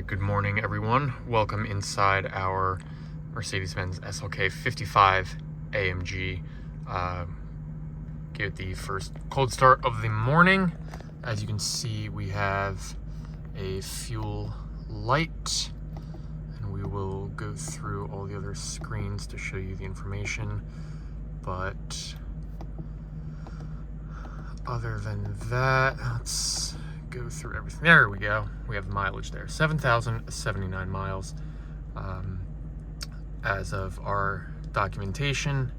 right, good morning everyone. Welcome inside our Mercedes-Benz SLK55 AMG. Get the first cold start of the morning. As you can see, we have a fuel light, and we will go through all the other screens to show you the information. But other than that, let's go through everything. There we go. We have the mileage there, 7,079 miles as of our documentation.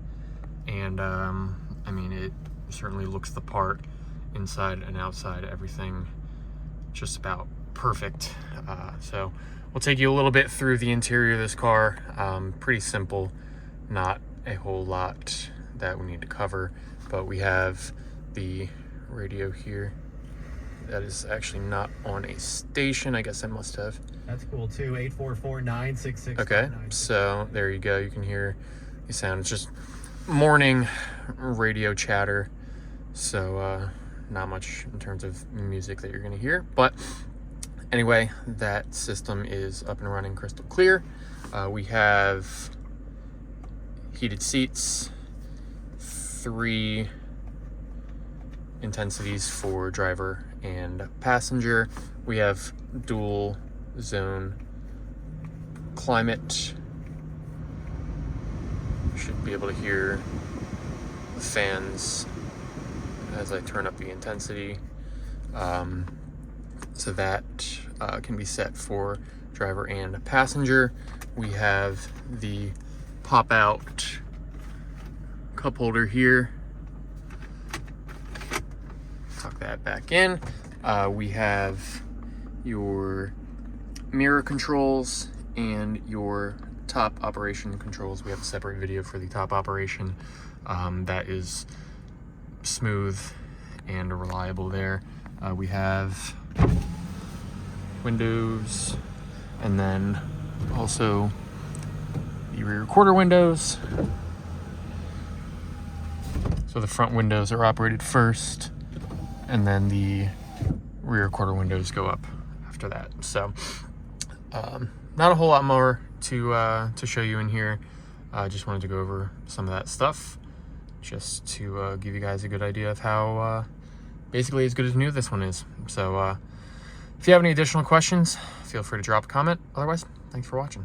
And I mean, it certainly looks the part inside and outside, everything just about perfect. So we'll take you a little bit through the interior of this car. Pretty simple, not a whole lot that we need to cover, but we have the radio here. That is actually not on a station. I guess I must have. That's cool too. 844-966. Okay, so there you go. You can hear the sound. It's just morning radio chatter. So not much in terms of music that you're going to hear. But anyway, that system is up and running crystal clear. We have heated seats, 3 intensities for driver and passenger. We have dual zone climate. You should be able to hear the fans as I turn up the intensity. So that can be set for driver and passenger. We have the pop out cup holder here. Tuck that back in. We have your mirror controls and your top operation controls. We have a separate video for the top operation. That is smooth and reliable there. We have windows, and then also the rear quarter windows. So the front windows are operated first, and then the rear quarter windows go up after that. So not a whole lot more to show you in here. I just wanted to go over some of that stuff just to give you guys a good idea of how basically as good as new this one is. So if you have any additional questions, feel free to drop a comment. Otherwise, thanks for watching.